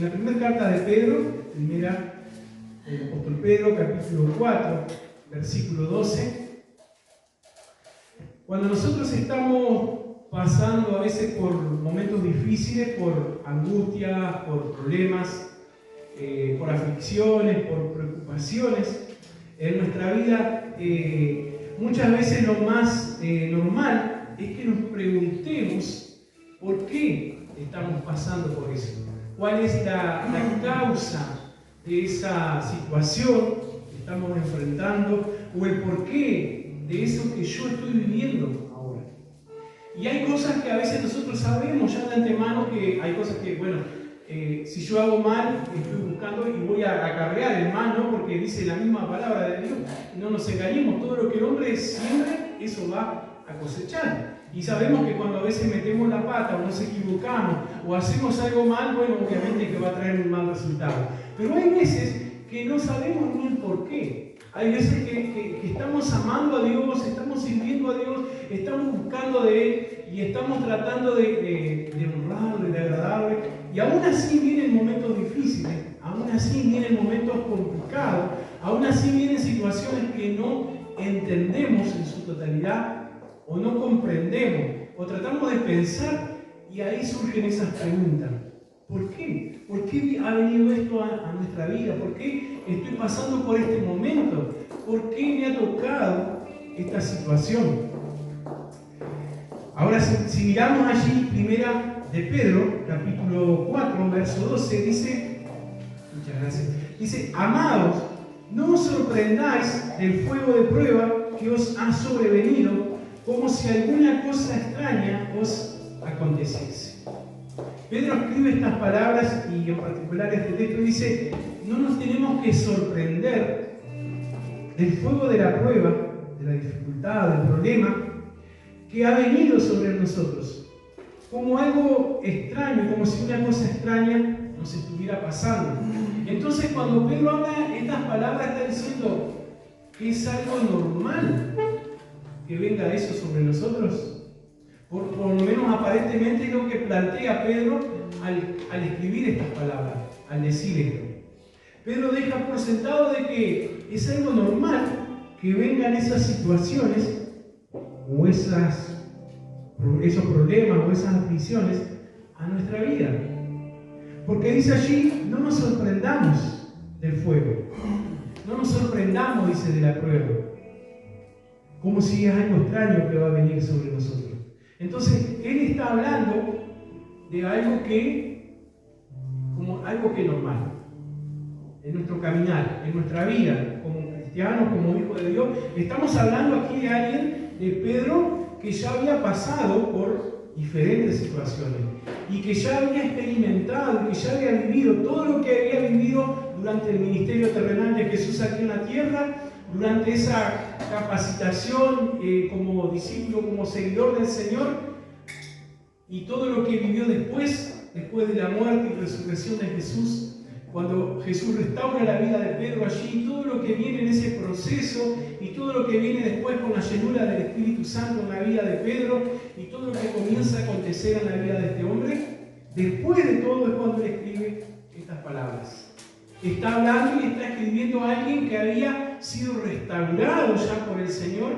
En la primera carta de Pedro, el apóstol Pedro, capítulo 4, versículo 12, cuando nosotros estamos pasando a veces por momentos difíciles, por angustia, por problemas, por aflicciones, por preocupaciones en nuestra vida, muchas veces lo más normal es que nos preguntemos por qué estamos pasando por eso, cuál es la causa de esa situación que estamos enfrentando o el porqué de eso que yo estoy viviendo ahora. Y hay cosas que a veces nosotros sabemos ya de antemano, que hay cosas que, bueno, si yo hago mal, estoy buscando y voy a acarrear el mal, ¿no? Porque dice la misma palabra de Dios. No nos engañemos, todo lo que el hombre siembre, eso va a cosechar. Y sabemos que cuando a veces metemos la pata o nos equivocamos o hacemos algo mal, bueno, obviamente que va a traer un mal resultado. Pero hay veces que no sabemos ni el por qué. Hay veces que estamos amando a Dios, estamos sirviendo a Dios, estamos buscando de Él y estamos tratando de honrarle, de agradarle. Y aún así vienen momentos difíciles, aún así vienen momentos complicados, aún así vienen situaciones que no entendemos en su totalidad o no comprendemos o tratamos de pensar y ahí surgen esas preguntas. ¿Por qué? ¿Por qué ha venido esto a nuestra vida? ¿Por qué estoy pasando por este momento? ¿Por qué me ha tocado esta situación? Ahora, si miramos allí, primera de Pedro, capítulo 4, verso 12, dice, muchas gracias, dice, amados, no os sorprendáis del fuego de prueba que os ha sobrevenido, como si alguna cosa extraña os aconteciese. Pedro escribe estas palabras y en particular este texto dice, no nos tenemos que sorprender del fuego de la prueba, de la dificultad, del problema que ha venido sobre nosotros, como algo extraño, como si una cosa extraña nos estuviera pasando. Entonces cuando Pedro habla estas palabras está diciendo que es algo normal que venga eso sobre nosotros. Por lo menos aparentemente es lo que plantea Pedro al escribir estas palabras, al decir esto. Pedro deja por sentado de que es algo normal que vengan esas situaciones o esos problemas o esas aflicciones a nuestra vida. Porque dice allí, no nos sorprendamos del fuego, no nos sorprendamos, dice, de la prueba, como si es algo extraño que va a venir sobre nosotros. Entonces, él está hablando de algo que es normal, en nuestro caminar, en nuestra vida, como cristianos, como hijos de Dios. Estamos hablando aquí de alguien, de Pedro, que ya había pasado por diferentes situaciones y que ya había experimentado, que ya había vivido todo lo que había vivido durante el ministerio terrenal de Jesús aquí en la tierra, durante esa capacitación como discípulo, como seguidor del Señor, y todo lo que vivió después de la muerte y resurrección de Jesús, cuando Jesús restaura la vida de Pedro allí, todo lo que viene en ese proceso y todo lo que viene después con la llenura del Espíritu Santo en la vida de Pedro y todo lo que comienza a acontecer en la vida de este hombre, después de todo es cuando él escribe estas palabras. Está hablando y está escribiendo a alguien que había sido restaurado ya por el Señor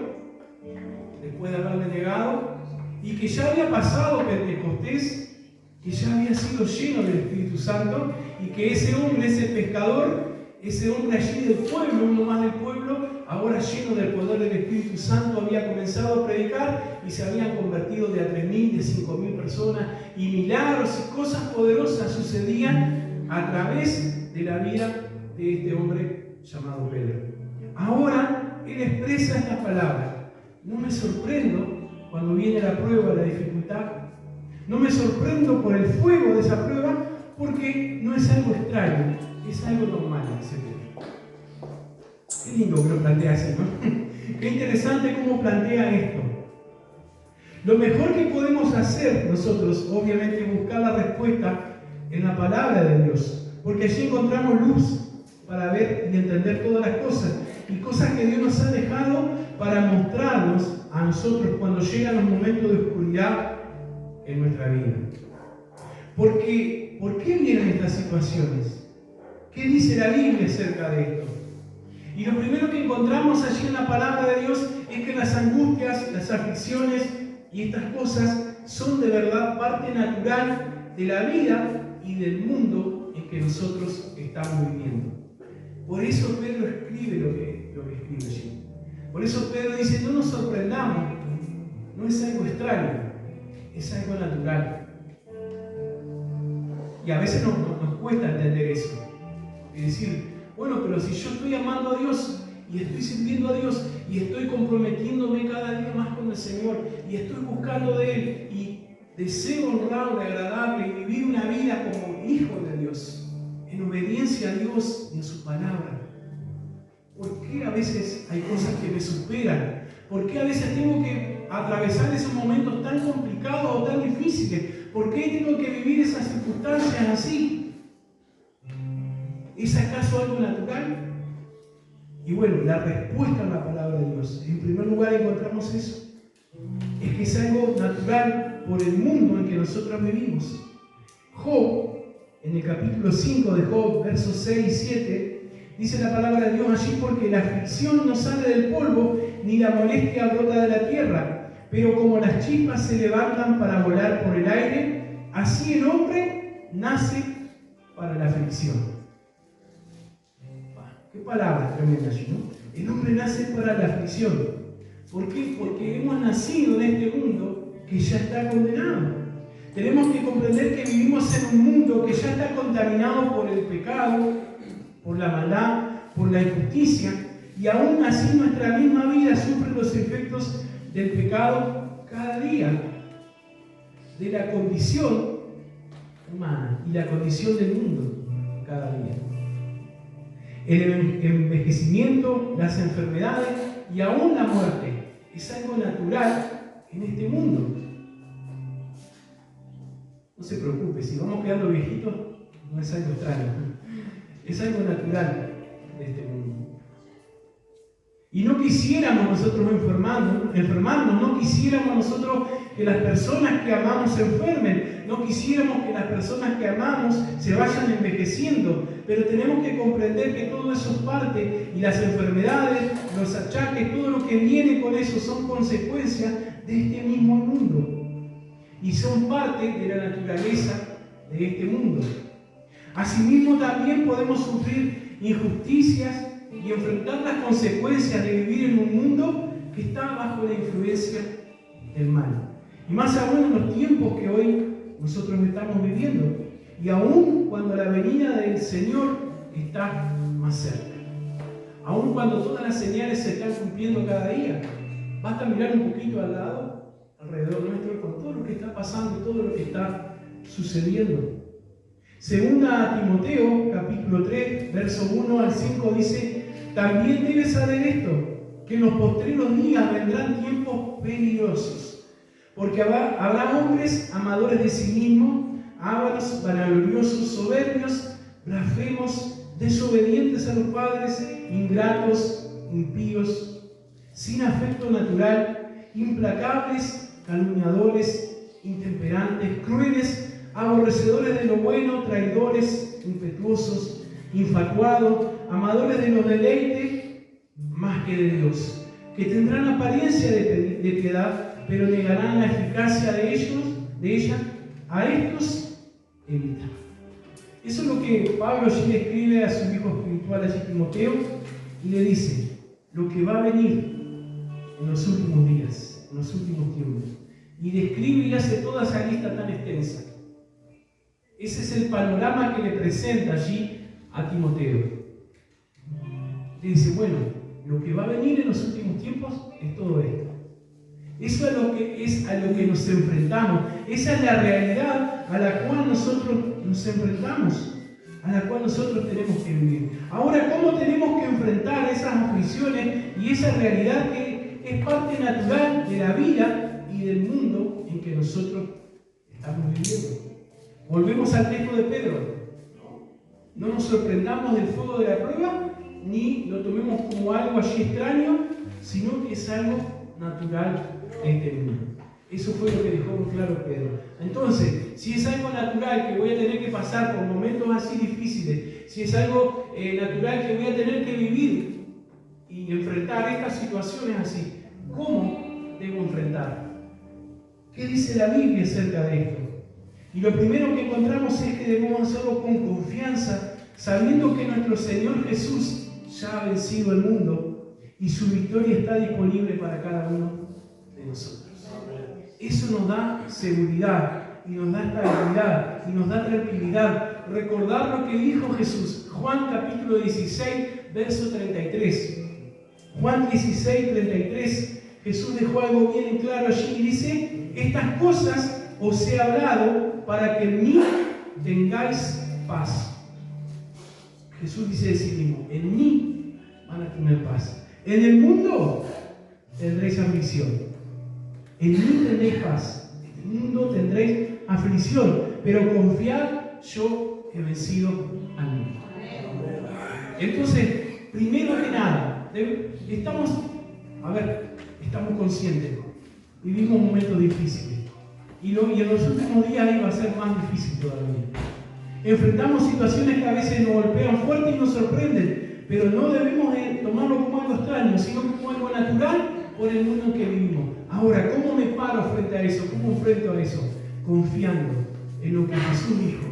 después de haberle negado y que ya había pasado Pentecostés, que ya había sido lleno del Espíritu Santo y que ese hombre, ese pescador, ese hombre allí del pueblo, uno más del pueblo, ahora lleno del poder del Espíritu Santo, había comenzado a predicar y se habían convertido de a 3.000, de 5.000 personas y milagros y cosas poderosas sucedían a través de la vida de este hombre llamado Pedro. Ahora él expresa estas palabras. No me sorprendo cuando viene la prueba, la dificultad. No me sorprendo por el fuego de esa prueba porque no es algo extraño, es algo normal, dice Pedro. Qué lindo que lo plantea así, ¿no? Qué interesante cómo plantea esto. Lo mejor que podemos hacer nosotros, obviamente, es buscar la respuesta en la palabra de Dios, porque allí encontramos luz para ver y entender todas las cosas, y cosas que Dios nos ha dejado para mostrarnos a nosotros cuando llegan los momentos de oscuridad en nuestra vida. Porque ¿por qué vienen estas situaciones? ¿Qué dice la Biblia acerca de esto? Y lo primero que encontramos allí en la palabra de Dios es que las angustias, las aflicciones y estas cosas son de verdad parte natural de la vida y del mundo en que nosotros estamos viviendo. Por eso Pedro escribe lo que escribe allí. Por eso Pedro dice, no nos sorprendamos, no es algo extraño, es algo natural. Y a veces nos cuesta entender eso. Es decir, bueno, pero si yo estoy amando a Dios y estoy sirviendo a Dios y estoy comprometiéndome cada día más con el Señor y estoy buscando de Él y deseo honrarle, agradarle y vivir una vida como hijo de Dios, en obediencia a Dios y a su palabra, ¿por qué a veces hay cosas que me superan? ¿Por qué a veces tengo que atravesar esos momentos tan complicados o tan difíciles? ¿Por qué tengo que vivir esas circunstancias así? ¿Es acaso algo natural? Y bueno, la respuesta a la palabra de Dios. En primer lugar encontramos eso. Es que es algo natural por el mundo en que nosotros vivimos. Job, en el capítulo 5 de Job, versos 6 y 7, dice la palabra de Dios allí: porque la aflicción no sale del polvo, ni la molestia brota de la tierra. Pero como las chispas se levantan para volar por el aire, así el hombre nace para la aflicción. Qué palabra tremenda allí, ¿no? El hombre nace para la aflicción. ¿Por qué? Porque hemos nacido en este mundo que ya está condenado. Tenemos que comprender que vivimos en un mundo que ya está contaminado por el pecado, por la maldad, por la injusticia, y aún así nuestra misma vida sufre los efectos del pecado cada día, de la condición humana y la condición del mundo cada día. El envejecimiento, las enfermedades y aún la muerte es algo natural en este mundo. No se preocupe, si vamos quedando viejitos, no es algo extraño, es algo natural de este mundo. Y no quisiéramos nosotros enfermarnos, no quisiéramos nosotros que las personas que amamos se enfermen, no quisiéramos que las personas que amamos se vayan envejeciendo, pero tenemos que comprender que todo eso es parte, y las enfermedades, los achaques, todo lo que viene con eso son consecuencias de este mismo mundo y son parte de la naturaleza de este mundo. Asimismo también podemos sufrir injusticias y enfrentar las consecuencias de vivir en un mundo que está bajo la influencia del mal. Y más aún en los tiempos que hoy nosotros estamos viviendo. Y aún cuando la venida del Señor está más cerca. Aún cuando todas las señales se están cumpliendo cada día. Basta mirar un poquito al lado, alrededor nuestro, con todo lo que está pasando y todo lo que está sucediendo. Segunda a Timoteo, capítulo 3, verso 1 al 5, dice: también debes saber esto, que en los postreros días vendrán tiempos peligrosos, porque habrá hombres amadores de sí mismos, ávaros, vanagloriosos, soberbios, blasfemos, desobedientes a los padres, ingratos, impíos, sin afecto natural, implacables, calumniadores, intemperantes, crueles, aborrecedores de lo bueno, traidores, impetuosos, infatuados, amadores de los deleites más que de Dios, que tendrán apariencia de piedad, pero negarán la eficacia de ella. A estos evita. Eso es lo que Pablo allí le escribe a su hijo espiritual, allí Timoteo, y le dice lo que va a venir en los últimos días, en los últimos tiempos. Y describe y hace toda esa lista tan extensa. Ese es el panorama que le presenta allí a Timoteo. Le dice, bueno, lo que va a venir en los últimos tiempos es todo esto. Eso es a lo que nos enfrentamos. Esa es la realidad a la cual nosotros nos enfrentamos, a la cual nosotros tenemos que vivir. Ahora, ¿cómo tenemos que enfrentar esas aflicciones y esa realidad que es parte natural de la vida y del mundo en que nosotros estamos viviendo? Volvemos al texto de Pedro. No nos sorprendamos del fuego de la prueba, ni lo tomemos como algo allí extraño, sino que es algo natural de este mundo. Eso fue lo que dejó claro Pedro. Entonces, si es algo natural que voy a tener que pasar por momentos así difíciles, si es algo natural que voy a tener que vivir y enfrentar estas situaciones así, ¿cómo debo enfrentar? ¿Qué dice la Biblia acerca de esto? Y lo primero que encontramos es que debemos hacerlo con confianza, sabiendo que nuestro Señor Jesús ya ha vencido el mundo y su victoria está disponible para cada uno de nosotros. Eso nos da seguridad y nos da estabilidad y nos da tranquilidad. Recordar lo que dijo Jesús, Juan capítulo 16, verso 33. Juan 16, 33, Jesús dejó algo bien en claro allí y dice: estas cosas os he hablado para que en mí tengáis paz. Jesús dice de sí mismo: en mí van a tener paz. En el mundo tendréis aflicción. En mí tendréis paz. En el mundo tendréis aflicción. Pero confiad, yo he vencido al mundo. Entonces, primero que nada, estamos conscientes. Vivimos momentos difíciles. Y en los últimos días iba a ser más difícil todavía. Enfrentamos situaciones que a veces nos golpean fuerte y nos sorprenden, pero no debemos tomarlo como algo extraño, sino como algo natural por el mundo en que vivimos. Ahora, ¿cómo me paro frente a eso? ¿Cómo enfrento a eso? Confiando en lo que Jesús dijo,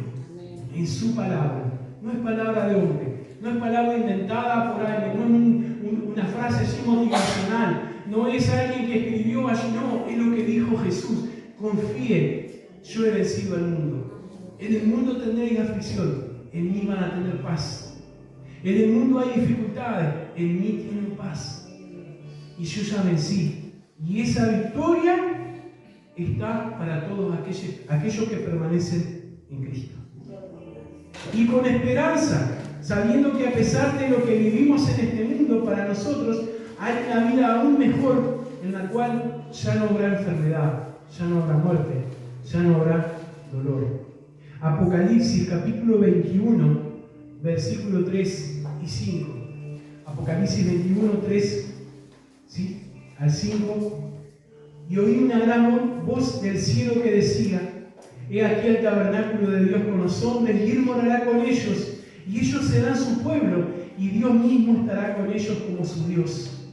en su palabra. No es palabra de hombre, no es palabra inventada por alguien, no es una frase así motivacional, no es alguien que escribió allí, no, es lo que dijo Jesús. Confíen, yo he vencido al mundo. En el mundo tendréis aflicción, en mí van a tener paz. En el mundo hay dificultades, en mí tienen paz. Y yo ya vencí. Y esa victoria está para todos aquellos que permanecen en Cristo. Y con esperanza, sabiendo que a pesar de lo que vivimos en este mundo, para nosotros hay una vida aún mejor en la cual ya no habrá enfermedad, ya no habrá muerte, ya no habrá dolor. Apocalipsis capítulo 21, versículo 3 y 5. Apocalipsis 21, 3, ¿sí?, al 5. Y oí una gran voz del cielo que decía: he aquí el tabernáculo de Dios con los hombres, y Él morará con ellos, y ellos serán su pueblo, y Dios mismo estará con ellos como su Dios.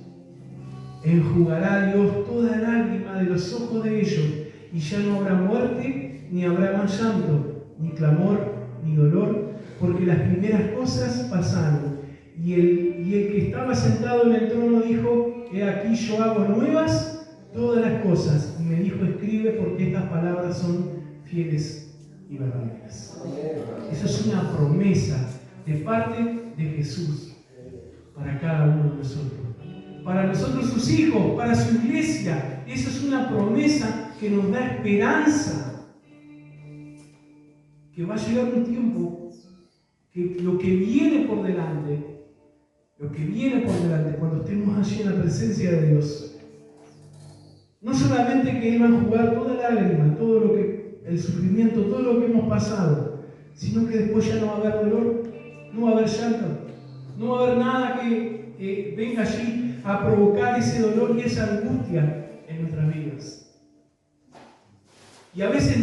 Enjugará Dios toda lágrima de los ojos de ellos, y ya no habrá muerte, ni habrá más llanto, ni clamor, ni dolor, porque las primeras cosas pasaron. Y el que estaba sentado en el trono dijo: he aquí yo hago nuevas todas las cosas. Y me dijo: escribe, porque estas palabras son fieles y verdaderas. Eso es una promesa de parte de Jesús para cada uno de nosotros. Para nosotros sus hijos, para su iglesia. Eso es una promesa que nos da esperanza. Que va a llegar un tiempo que lo que viene por delante, cuando estemos allí en la presencia de Dios, no solamente que Él va a enjugar toda lágrima, todo lo que, el sufrimiento, todo lo que hemos pasado, sino que después ya no va a haber dolor, no va a haber llanto, no va a haber nada que venga allí a provocar ese dolor y esa angustia en nuestras vidas. Y a veces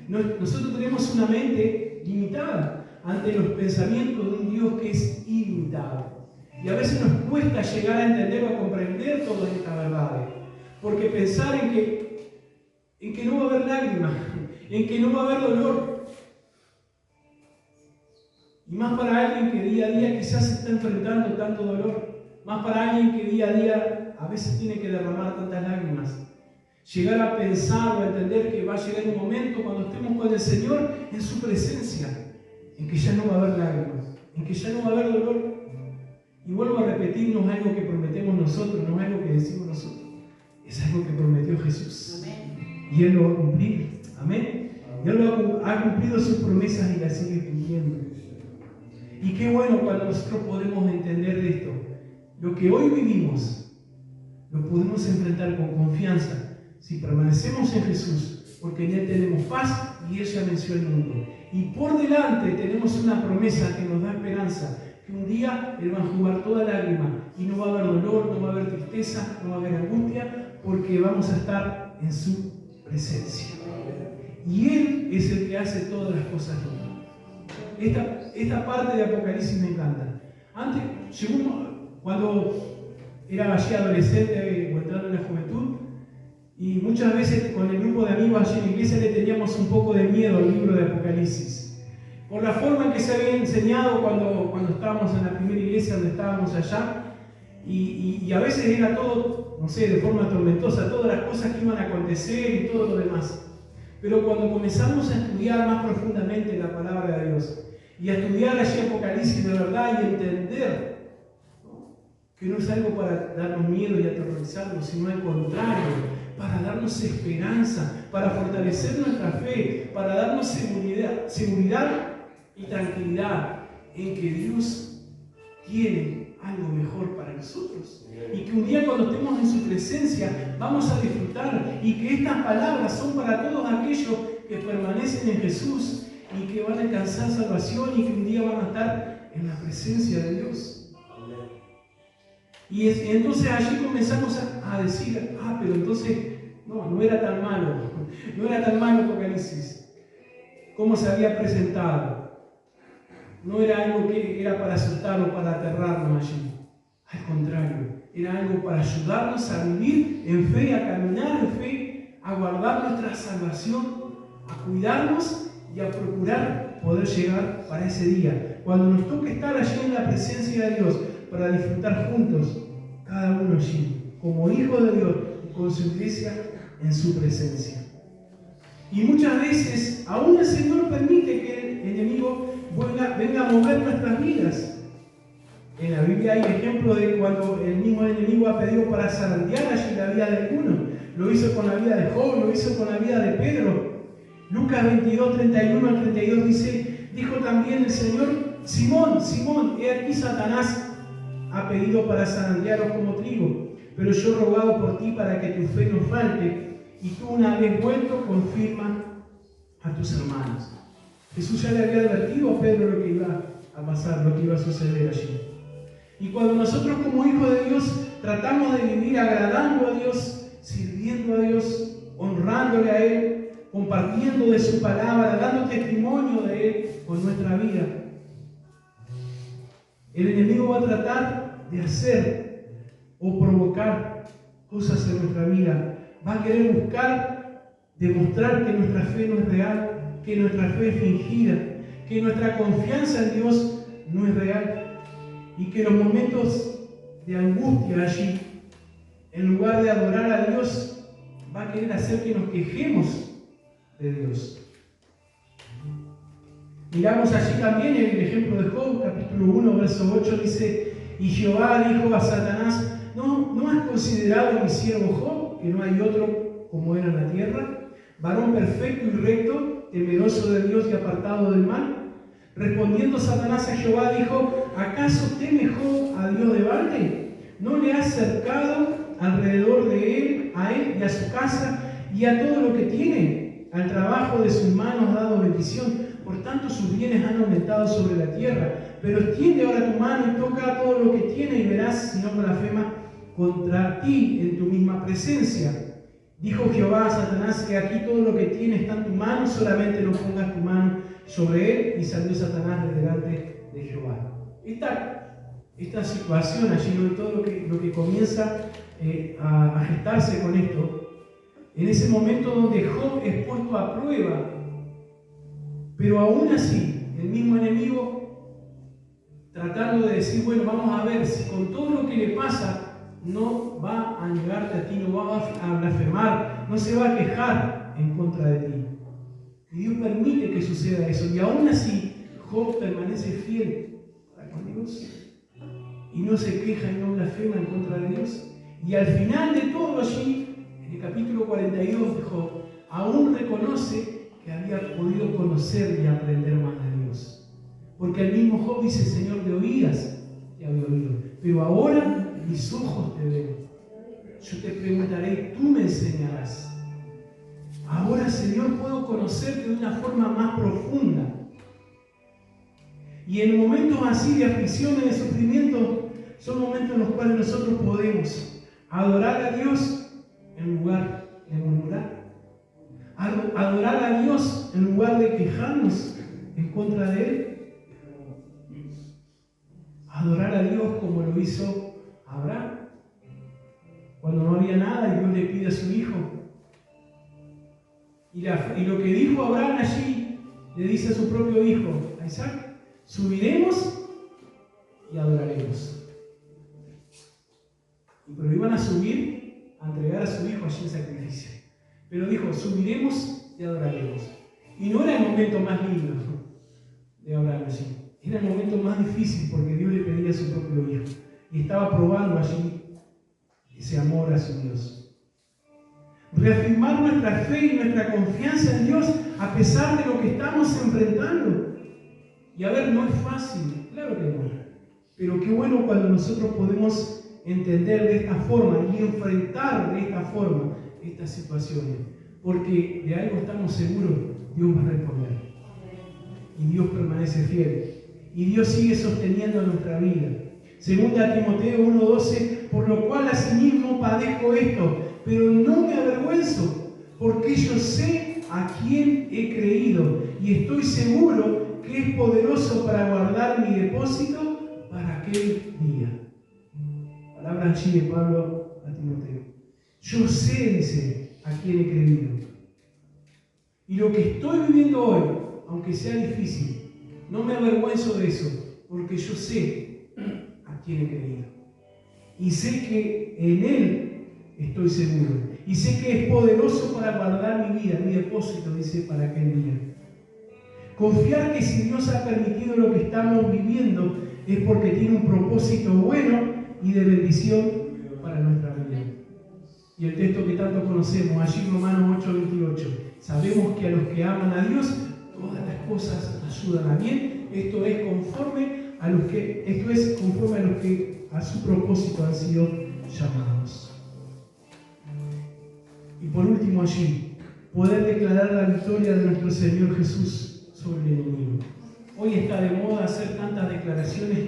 nosotros tenemos una mente limitada ante los pensamientos de un Dios que es ilimitado. Y a veces nos cuesta llegar a entender o a comprender todas estas verdades. Porque pensar en que no va a haber lágrimas, en que no va a haber dolor. Y más para alguien que día a día quizás está enfrentando tanto dolor. Más para alguien que día a día a veces tiene que derramar tantas lágrimas. Llegar a pensar o a entender que va a llegar un momento cuando estemos con el Señor en su presencia, en que ya no va a haber lágrimas, en que ya no va a haber dolor. Y vuelvo a repetir, no es algo que prometemos nosotros, no es algo que decimos nosotros, es algo que prometió Jesús. Amén. Y Él lo va a cumplir. Amén. Y Él ha cumplido sus promesas y las sigue cumpliendo. Y qué bueno cuando nosotros podemos entender de esto. Lo que hoy vivimos, lo podemos enfrentar con confianza si permanecemos en Jesús, porque en Él tenemos paz y Él ya venció el mundo. Y por delante tenemos una promesa que nos da esperanza, que un día Él va a enjugar toda lágrima y no va a haber dolor, no va a haber tristeza, no va a haber angustia, porque vamos a estar en su presencia. Y Él es el que hace todas las cosas nuevas. Esta parte de Apocalipsis me encanta. Antes, cuando era allí adolescente o entrando en la juventud, y muchas veces con el grupo de amigos allí en la iglesia le teníamos un poco de miedo al libro de Apocalipsis. Por la forma en que se había enseñado cuando estábamos en la primera iglesia donde estábamos allá, y a veces era todo, no sé, de forma tormentosa, todas las cosas que iban a acontecer y todo lo demás. Pero cuando comenzamos a estudiar más profundamente la palabra de Dios y a estudiar allí Apocalipsis de verdad y entender, ¿no?, que no es algo para darnos miedo y aterrorizarnos, sino al contrario, para darnos esperanza, para fortalecer nuestra fe, para darnos seguridad y tranquilidad en que Dios tiene algo mejor para nosotros. Y que un día cuando estemos en su presencia vamos a disfrutar, y que estas palabras son para todos aquellos que permanecen en Jesús y que van a alcanzar salvación y que un día van a estar en la presencia de Dios. Y entonces allí comenzamos a decir, pero entonces no era tan malo, no era tan malo Apocalipsis como se había presentado. No era algo que era para asustar o para aterrarnos allí. Al contrario, era algo para ayudarnos a vivir en fe, a caminar en fe, a guardar nuestra salvación, a cuidarnos y a procurar poder llegar para ese día, cuando nos toque estar allí en la presencia de Dios, para disfrutar juntos, cada uno allí, como hijos de Dios, con su iglesia en su presencia. Y muchas veces, aún el Señor permite que el enemigo venga a mover nuestras vidas. En la Biblia hay ejemplos de cuando el mismo enemigo ha pedido para zarandear allí la vida de alguno. Lo hizo con la vida de Job, lo hizo con la vida de Pedro. Lucas 22, 31 al 32 dijo también el Señor: Simón, Simón, he aquí Satanás ha pedido para zarandearos como trigo, pero yo he rogado por ti para que tu fe no falte, y tú, una vez vuelto, confirma a tus hermanos. Jesús ya le había advertido a Pedro lo que iba a pasar, lo que iba a suceder allí. Y cuando nosotros como hijos de Dios tratamos de vivir agradando a Dios, sirviendo a Dios, honrándole a Él, compartiendo de su palabra, dando testimonio de Él con nuestra vida, el enemigo va a tratar de hacer o provocar cosas en nuestra vida. Va a querer buscar demostrar que nuestra fe no es real, que nuestra fe es fingida, que nuestra confianza en Dios no es real, y que los momentos de angustia allí, en lugar de adorar a Dios, va a querer hacer que nos quejemos de Dios. Miramos allí también el ejemplo de Job, capítulo 1, verso 8, dice: y Jehová dijo a Satanás: ¿No has considerado a mi siervo Job, que no hay otro como él en la tierra, varón perfecto y recto, temeroso de Dios y apartado del mal? Respondiendo Satanás a Jehová, dijo: ¿acaso teme Job a Dios de balde? ¿No le has cercado alrededor de él, a él y a su casa y a todo lo que tiene? Al trabajo de sus manos ha dado bendición, por tanto sus bienes han aumentado sobre la tierra. Pero extiende ahora tu mano y toca todo lo que tiene, y verás si no blasfema contra ti en tu misma presencia. Dijo Jehová a Satanás: que aquí todo lo que tiene está en tu mano, solamente no pongas tu mano sobre él. Y salió Satanás de delante de Jehová. Esta situación allí, ¿no?, y todo lo que comienza a gestarse con esto, en ese momento donde Job es puesto a prueba, pero aún así el mismo enemigo tratando de decir: bueno, vamos a ver si con todo lo que le pasa no va a negarte a ti, no va a blasfemar, no se va a quejar en contra de ti. Y Dios permite que suceda eso, y aún así Job permanece fiel para con Dios y no se queja y no blasfema en contra de Dios. Y al final de todo allí, en el capítulo 42 de Job, aún reconoce que había podido conocer y aprender más de Dios. Porque el mismo Job dice: Señor, de oídas te había oído, pero ahora mis ojos te ven. Yo te preguntaré, tú me enseñarás. Ahora, Señor, puedo conocerte de una forma más profunda. Y en momentos así de aflicción y de sufrimiento, son momentos en los cuales nosotros podemos adorar a Dios en lugar de murmurar, lugar de quejarnos en contra de Él? Adorar a Dios como lo hizo Abraham, cuando no había nada y Dios le pide a su hijo. Y lo que dijo Abraham allí, le dice a su propio hijo, a Isaac, subiremos y adoraremos. Pero iban a subir a entregar a su hijo allí en sacrificio. Pero dijo, subiremos y adoraremos. Y no era el momento más lindo de Abraham allí. Era el momento más difícil porque Dios le pedía a su propio hijo. Y estaba probando allí ese amor a su Dios. Reafirmar nuestra fe y nuestra confianza en Dios a pesar de lo que estamos enfrentando. Y a ver, no es fácil, claro que no. Pero qué bueno cuando nosotros podemos entender de esta forma y enfrentar de esta forma estas situaciones. Porque de algo estamos seguros, Dios va a responder. Y Dios permanece fiel. Y Dios sigue sosteniendo nuestra vida. Segunda Timoteo 1:12, por lo cual asimismo padezco esto, pero no me avergüenzo, porque yo sé a quién he creído y estoy seguro que es poderoso para guardar mi depósito para aquel día. Palabra allí de Pablo a Timoteo. Yo sé, dice, a quién he creído. Y lo que estoy viviendo hoy, aunque sea difícil, no me avergüenzo de eso, porque yo sé a quién he creído. Y sé que en Él estoy seguro. Y sé que es poderoso para guardar mi vida, mi depósito, dice, para aquel día. Confiar que si Dios ha permitido lo que estamos viviendo es porque tiene un propósito bueno y de bendición para nuestra vida. Y el texto que tanto conocemos, allí Romanos 8:28. Sabemos que a los que aman a Dios, todas las cosas ayudan a bien. Esto es conforme a los que a su propósito han sido llamados. Y por último allí, poder declarar la victoria de nuestro Señor Jesús sobre el enemigo. Hoy está de moda hacer tantas declaraciones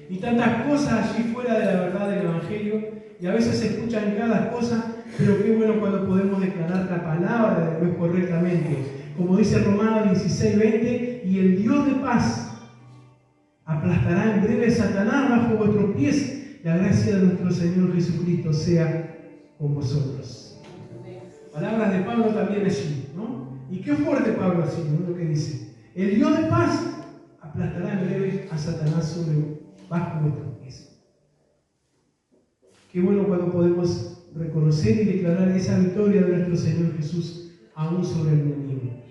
y tantas cosas allí fuera de la verdad del Evangelio, y a veces se escuchan cada cosa, pero qué bueno cuando podemos declarar la palabra de Dios correctamente. Como dice Romanos 16:20, y el Dios de paz aplastará en breve Satanás bajo vuestros pies. La gracia de nuestro Señor Jesucristo sea con vosotros. Palabras de Pablo también allí, ¿no? Y qué fuerte Pablo así, ¿no? Lo que dice. El Dios de paz aplastará en breve a Satanás bajo vuestros pies. Qué bueno cuando podemos reconocer y declarar esa victoria de nuestro Señor Jesús aún sobre el enemigo.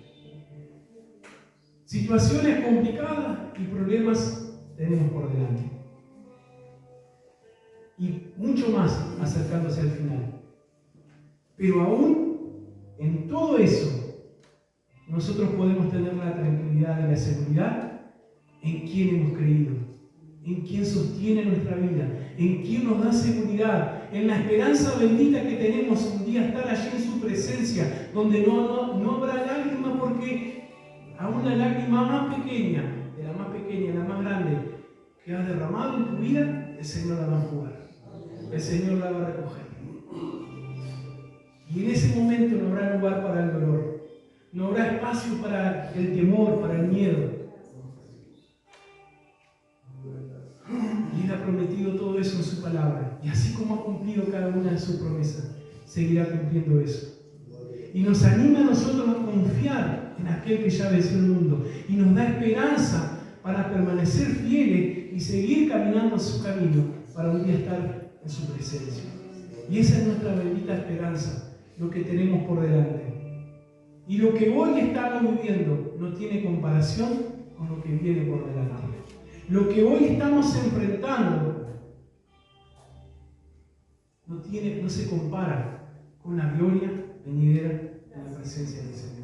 Situaciones complicadas y problemas tenemos por delante. Y mucho más acercándose al final. Pero aún en todo eso, nosotros podemos tener la tranquilidad y la seguridad en quién hemos creído, en quién sostiene nuestra vida, en quién nos da seguridad, en la esperanza bendita que tenemos un día estar allí en su presencia, donde no habrá lágrima, porque aún la lágrima más pequeña, de la más pequeña, la más grande, que has derramado en tu vida, el Señor la va a jugar, el Señor la va a recoger. Y en ese momento no habrá lugar para el dolor, no habrá espacio para el temor, para el miedo. Y Él ha prometido todo eso en su palabra. Y así como ha cumplido cada una de sus promesas, seguirá cumpliendo eso. Y nos anima a nosotros a confiar en aquel que ya venció el mundo. Y nos da esperanza para permanecer fieles y seguir caminando en su camino para un día estar en su presencia. Y esa es nuestra bendita esperanza, lo que tenemos por delante. Y lo que hoy estamos viviendo no tiene comparación con lo que viene por delante. Lo que hoy estamos enfrentando no se compara con la gloria venidera en la presencia del Señor.